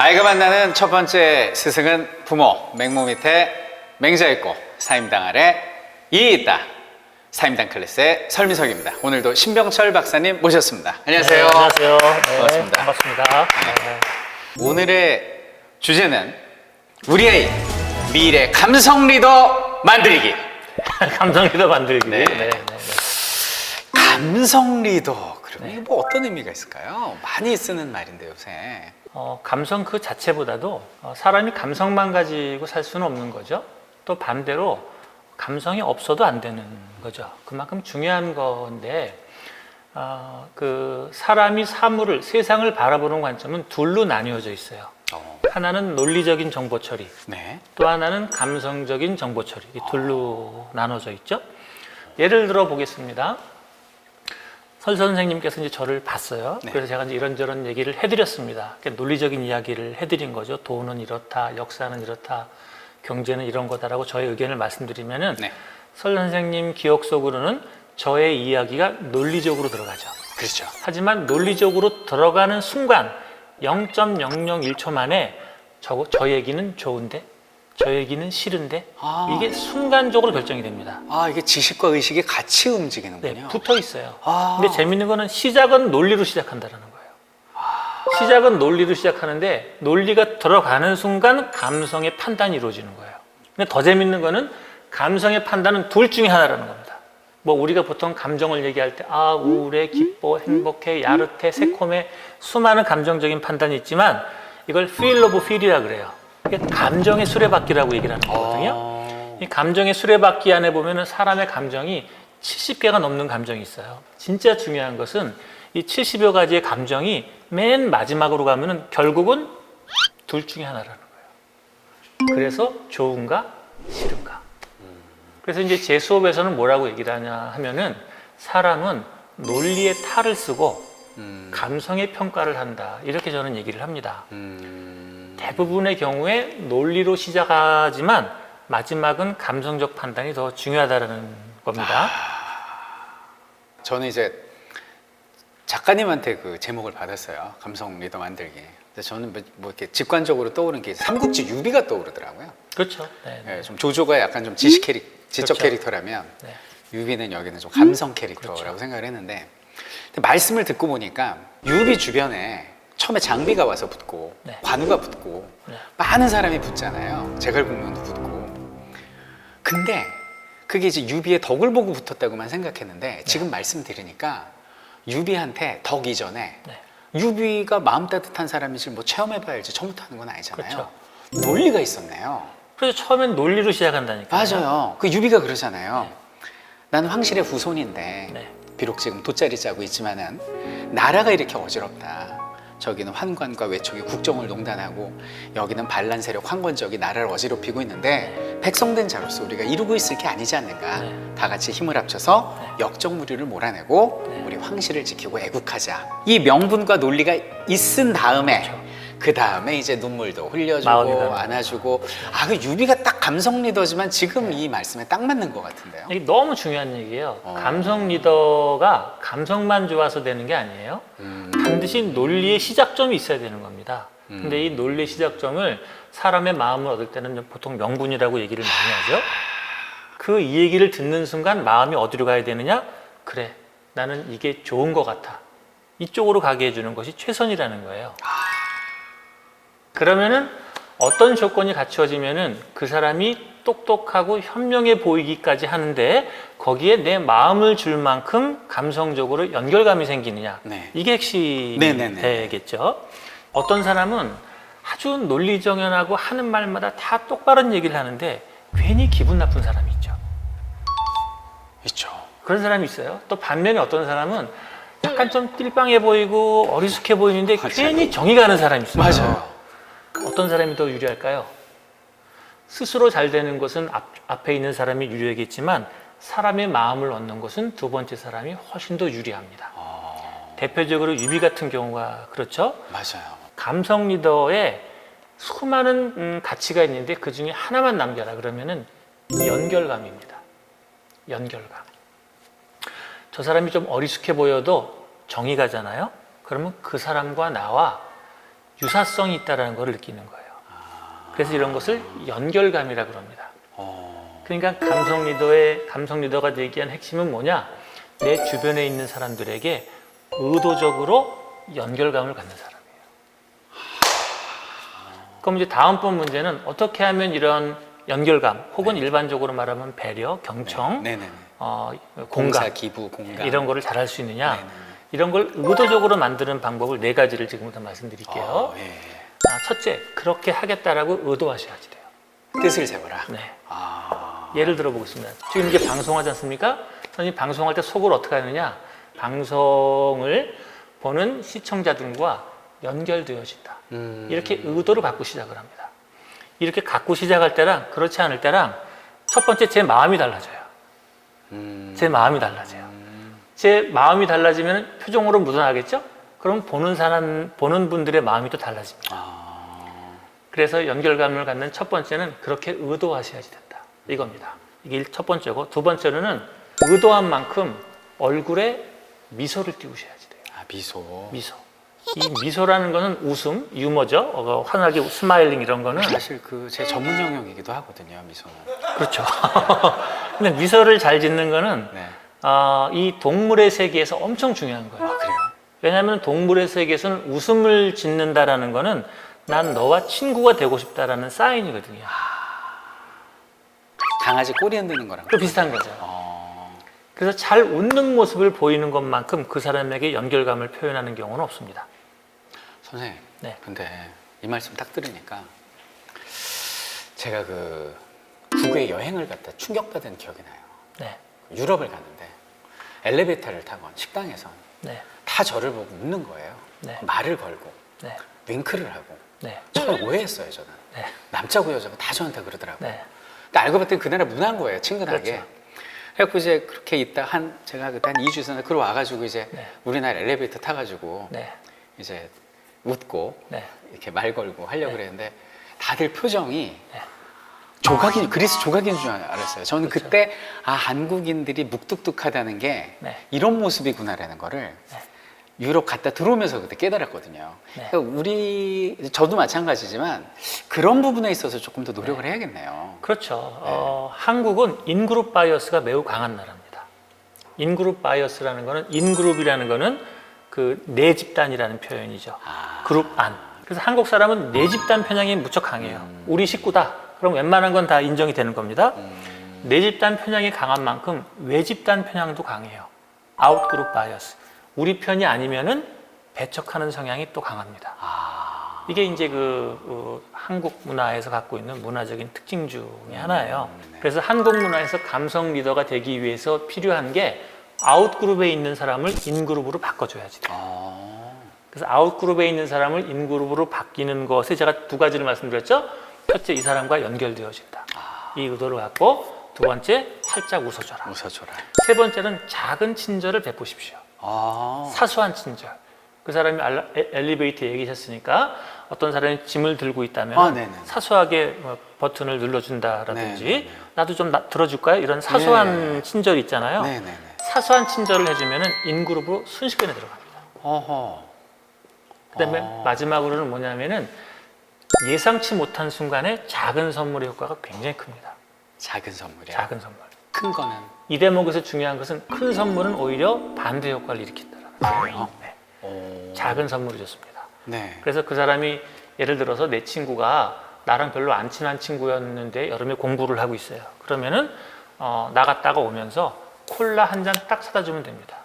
아이가 만나는 첫 번째 스승은 부모. 맹모 밑에 맹자 있고 사임당 아래 이이 있다. 사임당 클래스의 설민석입니다. 오늘도 신병철 박사님 모셨습니다. 안녕하세요. 네, 안녕하세요. 반갑습니다. 반갑습니다. 오늘의 주제는 우리 아이 미래 감성 리더 만들기. 감성 리더 만들기. 네. 네. 감성 리더. 그러면 이게 뭐 어떤 의미가 있을까요? 많이 쓰는 말인데 요새. 감성 그 자체보다도 사람이 감성만 가지고 살 수는 없는 거죠. 또 반대로 감성이 없어도 안 되는 거죠. 그만큼 중요한 건데 그 사람이 사물을 세상을 바라보는 관점은 둘로 나뉘어져 있어요. 하나는 논리적인 정보 처리, 네. 또 하나는 감성적인 정보 처리. 이 둘로 나눠져 있죠. 예를 들어 보겠습니다. 설 선생님께서 이제 저를 봤어요. 네. 그래서 제가 이제 이런저런 얘기를 해드렸습니다. 그러니까 논리적인 이야기를 해드린 거죠. 돈은 이렇다, 역사는 이렇다, 경제는 이런 거다라고 저의 의견을 말씀드리면은 네. 설 선생님 기억 속으로는 저의 이야기가 논리적으로 들어가죠. 그렇죠. 하지만 논리적으로 들어가는 순간 0.001초 만에 저 얘기는 좋은데, 저 얘기는 싫은데 이게 순간적으로 결정이 됩니다. 이게 지식과 의식이 같이 움직이는군요. 네, 붙어 있어요. 아. 근데 재밌는 거는 시작은 논리로 시작한다는 거예요. 시작은 논리로 시작하는데 논리가 들어가는 순간 감성의 판단이 이루어지는 거예요. 근데 더 재밌는 거는 감성의 판단은 둘 중에 하나라는 겁니다. 뭐 우리가 보통 감정을 얘기할 때 우울해, 기뻐, 행복해, 야릇해, 새콤해 수많은 감정적인 판단이 있지만 이걸 feel of feel이라 그래요. 이게 감정의 수레바퀴라고 얘기를 하는 거거든요. 이 감정의 수레바퀴 안에 보면은 사람의 감정이 70개가 넘는 감정이 있어요. 진짜 중요한 것은 이 70여 가지의 감정이 맨 마지막으로 가면은 결국은 둘 중에 하나라는 거예요. 그래서 좋은가 싫은가. 그래서 이제 제 수업에서는 뭐라고 얘기를 하냐 하면은 사람은 논리의 탈을 쓰고 감성의 평가를 한다. 이렇게 저는 얘기를 합니다. 대부분의 경우에 논리로 시작하지만 마지막은 감성적 판단이 더 중요하다는 겁니다. 저는 이제 작가님한테 그 제목을 받았어요. 감성 리더 만들기. 근데 저는 뭐 이렇게 직관적으로 떠오르는 게 삼국지 유비가 떠오르더라고요. 그렇죠. 네. 네, 좀 조조가 약간 좀 지적 그렇죠. 캐릭터라면 네. 유비는 여기는 좀 감성 캐릭터라고 그렇죠. 생각을 했는데 근데 말씀을 듣고 보니까 유비 주변에 처음에 장비가 와서 붙고 네. 관우가 붙고 네. 많은 사람이 붙잖아요. 제갈공명도 붙고. 근데 그게 이제 유비의 덕을 보고 붙었다고만 생각했는데 지금 말씀 들으니까 유비한테 덕 이전에 네. 유비가 마음 따뜻한 사람이지 뭐 체험해봐야 알지 처음부터 하는 건 아니잖아요. 그렇죠. 논리가 있었네요. 그래서 처음엔 논리로 시작한다니까요. 맞아요. 그 유비가 그러잖아요. 나는 황실의 후손인데 네. 비록 지금 돗자리 짜고 있지만은 나라가 이렇게 어지럽다. 저기는 환관과 외척이 국정을 농단하고 여기는 반란 세력 황건적이 나라를 어지럽히고 있는데 백성된 자로서 우리가 이루고 있을 게 아니지 않는가. 네. 다 같이 힘을 합쳐서 역적무리를 몰아내고 우리 황실을 지키고 애국하자. 이 명분과 논리가 있은 다음에 그 다음에 이제 눈물도 흘려주고 안아주고 그 유비가 딱 감성 리더지만 지금 이 말씀에 딱 맞는 것 같은데요. 이게 너무 중요한 얘기예요. 감성 리더가 감성만 좋아서 되는 게 아니에요. 반드시 논리의 시작점이 있어야 되는 겁니다. 근데 이 논리의 시작점을 사람의 마음을 얻을 때는 보통 명분이라고 얘기를 많이 하죠. 그 이 얘기를 듣는 순간 마음이 어디로 가야 되느냐? 그래, 나는 이게 좋은 것 같아. 이쪽으로 가게 해주는 것이 최선이라는 거예요. 그러면은 어떤 조건이 갖추어지면은 그 사람이 똑똑하고 현명해 보이기까지 하는데 거기에 내 마음을 줄 만큼 감성적으로 연결감이 생기느냐. 네. 이게 핵심이 네네네. 되겠죠. 어떤 사람은 아주 논리정연하고 하는 말마다 다 똑바른 얘기를 하는데 괜히 기분 나쁜 사람이 있죠. 있죠. 그런 사람이 있어요. 또 반면에 어떤 사람은 약간 좀 띨빵해 보이고 어리숙해 보이는데 맞아요. 괜히 정이 가는 사람이 있어요. 맞아요. 어떤 사람이 더 유리할까요? 스스로 잘 되는 것은 앞에 있는 사람이 유리하겠지만 사람의 마음을 얻는 것은 두 번째 사람이 훨씬 더 유리합니다. 대표적으로 유비 같은 경우가 그렇죠. 맞아요. 감성 리더에 수많은 가치가 있는데 그 중에 하나만 남겨라 그러면은 연결감입니다. 연결감. 저 사람이 좀 어리숙해 보여도 정이 가잖아요. 그러면 그 사람과 나와 유사성이 있다는 걸 느끼는 거예요. 그래서 이런 것을 연결감이라고 합니다. 그러니까 감성 리더가 되기 위한 핵심은 뭐냐? 내 주변에 있는 사람들에게 의도적으로 연결감을 갖는 사람이에요. 그럼 이제 다음번 문제는 어떻게 하면 이런 연결감 혹은 일반적으로 말하면 배려, 경청, 공감, 공사, 기부, 공감 이런 거를 잘할 수 있느냐? 이런 걸 의도적으로 만드는 방법을 4가지를 지금부터 말씀드릴게요. 첫째, 그렇게 하겠다라고 의도하셔야지 돼요. 뜻을 세워라. 네. 예를 들어 보겠습니다. 지금 이제 방송하지 않습니까? 선생님 방송할 때 속을 어떻게 하느냐? 방송을 보는 시청자들과 연결되어진다. 이렇게 의도를 갖고 시작을 합니다. 이렇게 갖고 시작할 때랑 그렇지 않을 때랑 첫 번째 제 마음이 달라져요. 제 마음이 달라져요. 제 마음이 달라지면 표정으로 묻어나겠죠? 그럼 보는 분들의 마음이 또 달라집니다. 그래서 연결감을 갖는 첫 번째는 그렇게 의도하셔야지 된다. 이겁니다. 이게 첫 번째고, 두 번째로는 의도한 만큼 얼굴에 미소를 띄우셔야지 돼요. 미소. 이 미소라는 거는 웃음, 유머죠. 환하게 스마일링 이런 거는 사실 그 제 전문 영역이기도 하거든요, 미소는. 그렇죠. 근데 미소를 잘 짓는 거는 이 동물의 세계에서 엄청 중요한 거예요. 그래요? 왜냐하면 동물의 세계에서는 웃음을 짓는다라는 거는 난 너와 친구가 되고 싶다라는 사인이거든요. 강아지 꼬리 흔드는 거랑 또 비슷한 거죠. 그래서 잘 웃는 모습을 보이는 것만큼 그 사람에게 연결감을 표현하는 경우는 없습니다. 선생님, 네. 근데 이 말씀 딱 들으니까 제가 그 국외 여행을 갔다 충격받은 기억이 나요. 네. 유럽을 갔는데 엘리베이터를 타건 식당에서 네. 다 저를 보고 웃는 거예요. 네. 말을 걸고 네. 윙크를 하고 네. 처음에 오해했어요, 저는. 네. 남자고 여자고 다 저한테 그러더라고요. 네. 근데 알고 봤더니 그 나라 문화인 거예요, 친근하게. 그렇죠. 그래갖고 이제 그렇게 있다 제가 그때 한 2주 전에 그러 와가지고 이제 네. 우리나라 엘리베이터 타가지고 네. 이제 웃고 네. 이렇게 말 걸고 하려고 그랬는데 다들 표정이 네. 그리스 조각인 줄 알았어요. 저는 그렇죠. 그때 한국인들이 묵뚝뚝하다는 게 네. 이런 모습이구나라는 거를 유럽 갔다 들어오면서 그때 깨달았거든요. 네. 그러니까 저도 마찬가지지만 그런 부분에 있어서 조금 더 노력을 해야겠네요. 그렇죠. 한국은 인그룹 바이어스가 매우 강한 나라입니다. 인그룹 바이어스라는 거는 인그룹이라는 거는 그 내 집단이라는 표현이죠. 그룹 안. 그래서 한국 사람은 내 집단 편향이 무척 강해요. 우리 식구다. 그럼 웬만한 건 다 인정이 되는 겁니다. 내 집단 편향이 강한 만큼 외 집단 편향도 강해요. 아웃그룹 바이어스. 우리 편이 아니면은 배척하는 성향이 또 강합니다. 이게 이제 한국 문화에서 갖고 있는 문화적인 특징 중에 하나예요. 그래서 한국 문화에서 감성 리더가 되기 위해서 필요한 게 아웃그룹에 있는 사람을 인그룹으로 바꿔줘야지 돼요. 그래서 아웃그룹에 있는 사람을 인그룹으로 바뀌는 것에 제가 2가지를 말씀드렸죠. 첫째, 이 사람과 연결되어진다. 이 의도를 갖고, 두 번째, 살짝 웃어줘라. 세 번째는 작은 친절을 베푸십시오. 사소한 친절. 그 사람이 엘리베이터에 얘기하셨으니까 어떤 사람이 짐을 들고 있다면 사소하게 버튼을 눌러준다라든지 나도 좀 들어줄까요? 이런 사소한 친절이 있잖아요. 사소한 친절을 해주면 인그룹으로 순식간에 들어갑니다. 그다음에 마지막으로는 뭐냐면은 예상치 못한 순간에 작은 선물의 효과가 굉장히 큽니다. 작은 선물이요? 작은 선물. 큰 거는? 이 대목에서 중요한 것은 큰 선물은 오히려 반대 효과를 일으킨다는 거예요. 작은 선물이 좋습니다. 그래서 그 사람이 예를 들어서 내 친구가 나랑 별로 안 친한 친구였는데 여름에 공부를 하고 있어요. 그러면은 나갔다가 오면서 콜라 한 잔 딱 사다 주면 됩니다.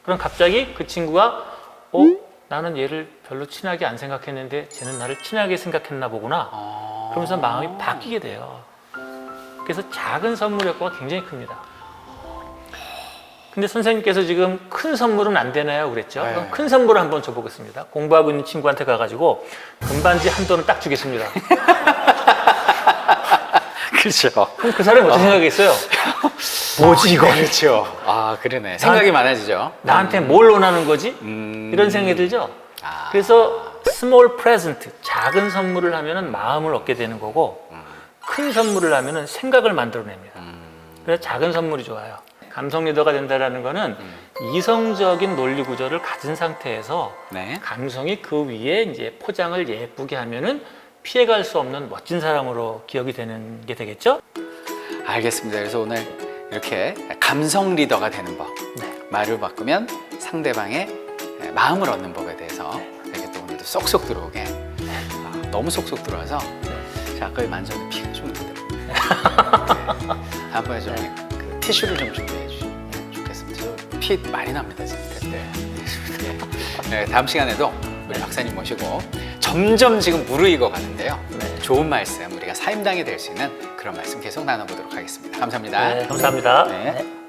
그럼 갑자기 그 친구가 나는 얘를 별로 친하게 안 생각했는데 쟤는 나를 친하게 생각했나 보구나. 그러면서 마음이 바뀌게 돼요. 그래서 작은 선물 효과가 굉장히 큽니다. 근데 선생님께서 지금 큰 선물은 안 되나요? 그랬죠? 그럼 큰 선물을 한번 줘보겠습니다. 공부하고 있는 친구한테 가가지고 금반지 한 돈을 딱 주겠습니다. 그렇죠. 그럼 그 사람이 어떻게 생각하겠어요? 뭐지 이거? 그렇죠. 그러네. 생각이 많아지죠. 나한테 뭘 원하는 거지? 이런 생각이 들죠? 그래서 small present, 작은 선물을 하면은 마음을 얻게 되는 거고 큰 선물을 하면은 생각을 만들어냅니다. 그래서 작은 선물이 좋아요. 감성 리더가 된다라는 거는 이성적인 논리 구조를 가진 상태에서 네. 감성이 그 위에 이제 포장을 예쁘게 하면은 피해갈 수 없는 멋진 사람으로 기억이 되는 게 되겠죠? 알겠습니다. 그래서 오늘 이렇게 감성 리더가 되는 법, 네. 말을 바꾸면 상대방의 마음을 얻는 법에 대해서 이렇게 또 오늘도 쏙쏙 들어오게 너무 쏙쏙 들어와서 자, 아까 만졌는데 피가 좀 있는데 다음번에 좀 그 티슈를 좀 준비해 주시면 좋겠습니다. 저 피 많이 납니다 진짜. 네, 다음 시간에도 우리 박사님 모시고 점점 지금 무르익어 가는데요. 좋은 말씀, 우리가 사임당이 될 수 있는 그런 말씀 계속 나눠보도록 하겠습니다. 감사합니다. 네, 감사합니다. 네.